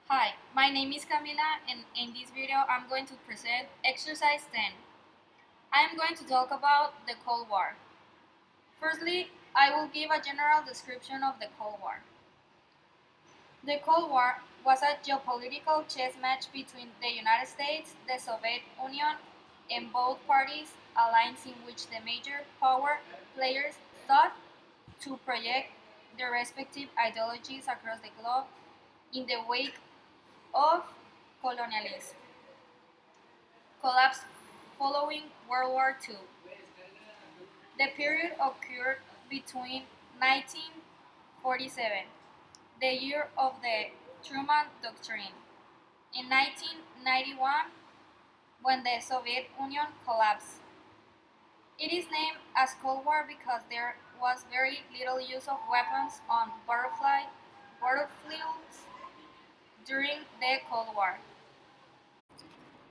Hi, my name is Camila and in this video I'm going to present exercise 10. I am going to talk about the Cold War. Firstly, I will give a general description of the Cold War. The Cold War was a geopolitical chess match between the United States, the Soviet Union, and both parties, alliance in which the major power players sought to project their respective ideologies across the globe in the wake of colonialism collapse following World War II. The period occurred between 1947, the year of the Truman Doctrine, and 1991, when the Soviet Union collapsed. It is named as Cold War because there was very little use of weapons on battlefields during the Cold War.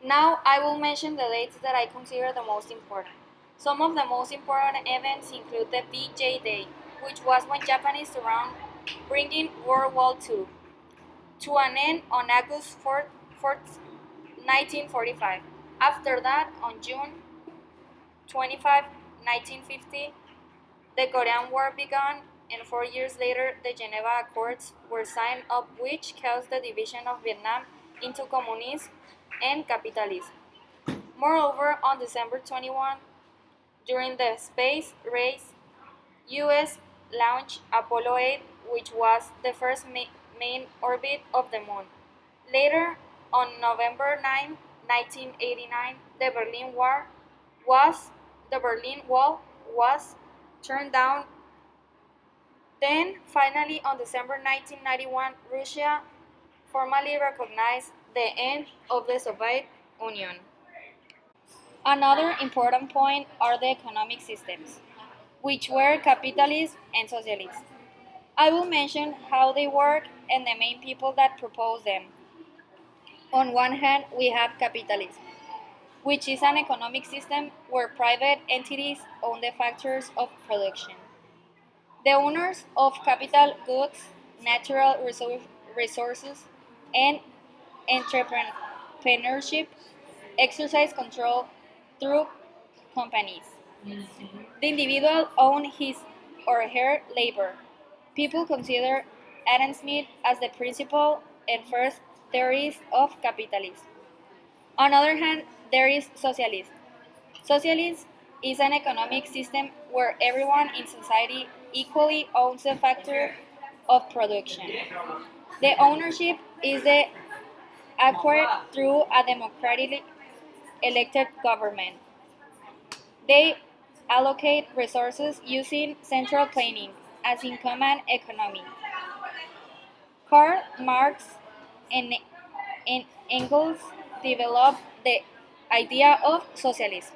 Now I will mention the dates that I consider the most important. Some of the most important events include the VJ Day, which was when Japanese surrounded bringing World War II to an end on August 4th, 1945. After that, on June 25, 1950, the Korean War began, and 4 years later, the Geneva Accords were signed up, which caused the division of Vietnam into communism and capitalism. Moreover, on December 21, during the space race, US launched Apollo 8, which was the first main orbit of the moon. Later, on November 9, 1989, the Berlin Wall was turned down. Then, finally, on December 1991, Russia formally recognized the end of the Soviet Union. Another important point are the economic systems, which were capitalist and socialist. I will mention how they work and the main people that propose them. On one hand, we have capitalism, which is an economic system where private entities own the factors of production. The owners of capital goods, natural resources, and entrepreneurship exercise control through companies. The individual owns his or her labor. People consider Adam Smith as the principal and first theorist of capitalism. On the other hand, there is socialism. Socialism is an economic system where everyone in society equally owns the factor of production. The ownership is acquired through a democratically elected government. They allocate resources using central planning, as in common economy. Karl Marx and Engels developed the idea of socialism.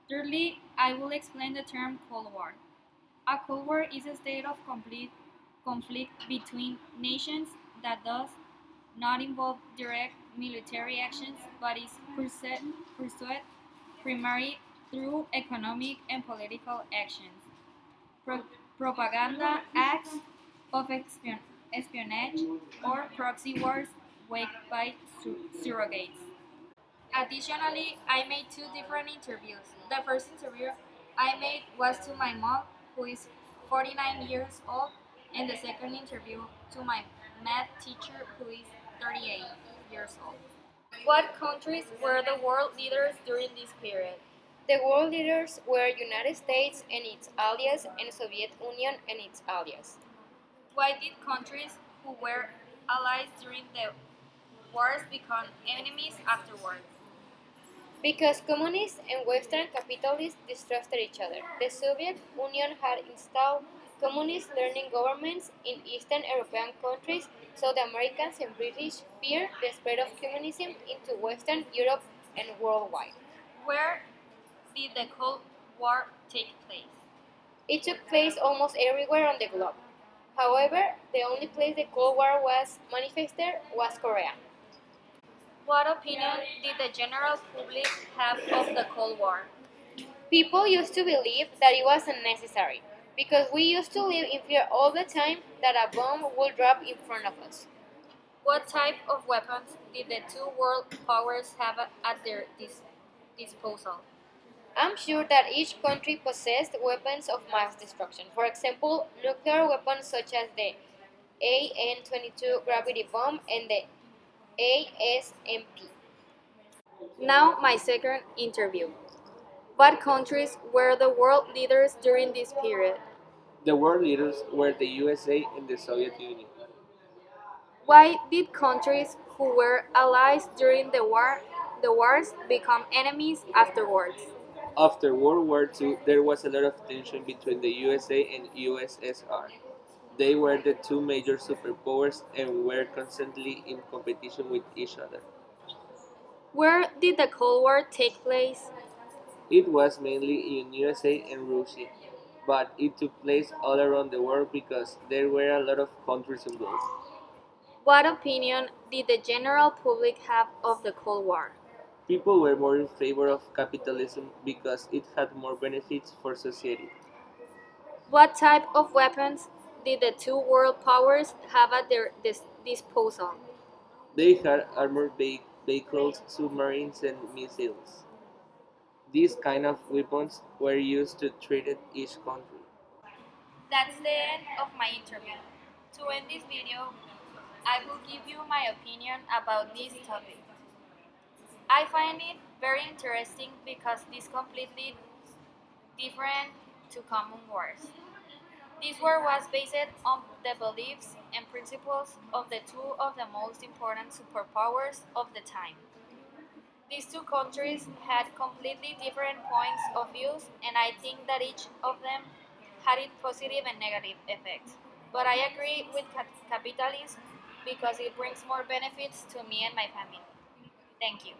Thirdly, I will explain the term Cold War. A Cold War is a state of complete conflict between nations that does not involve direct military actions but is pursued primarily through economic and political actions, propaganda acts of espionage, or proxy wars waged by surrogates. Additionally, I made two different interviews. The first interview I made was to my mom, who is 49 years old, and the second interview to my math teacher, who is 38 years old. What countries were the world leaders during this period? The world leaders were United States and its allies and Soviet Union and its allies. Why did countries who were allies during the wars become enemies afterwards? Because communists and Western capitalists distrusted each other. The Soviet Union had installed communist learning governments in Eastern European countries, so the Americans and British feared the spread of communism into Western Europe and worldwide. Where did the Cold War take place? It took place almost everywhere on the globe. However, the only place the Cold War was manifested was Korea. What opinion did the general public have of the Cold War? People used to believe that it was unnecessary because we used to live in fear all the time that a bomb would drop in front of us. What type of weapons did the two world powers have at their disposal? I'm sure that each country possessed weapons of mass destruction. For example, nuclear weapons such as the AN-22 gravity bomb and the ASMP. Now, my second interview. What countries were the world leaders during this period? The world leaders were the USA and the Soviet Union. Why did countries who were allies during the wars become enemies afterwards? After World War II, there was a lot of tension between the USA and USSR. They were the two major superpowers and were constantly in competition with each other. Where did the Cold War take place? It was mainly in USA and Russia, but it took place all around the world because there were a lot of countries involved. What opinion did the general public have of the Cold War? People were more in favor of capitalism because it had more benefits for society. What type of weapons did the two world powers have at their disposal? They had armored vehicles, submarines, and missiles. These kind of weapons were used to threaten each country. That's the end of my interview. To end this video, I will give you my opinion about this topic. I find it very interesting because this completely different to common wars. This war was based on the beliefs and principles of the two of the most important superpowers of the time. These two countries had completely different points of views, and I think that each of them had its positive and negative effects. But I agree with capitalism because it brings more benefits to me and my family. Thank you.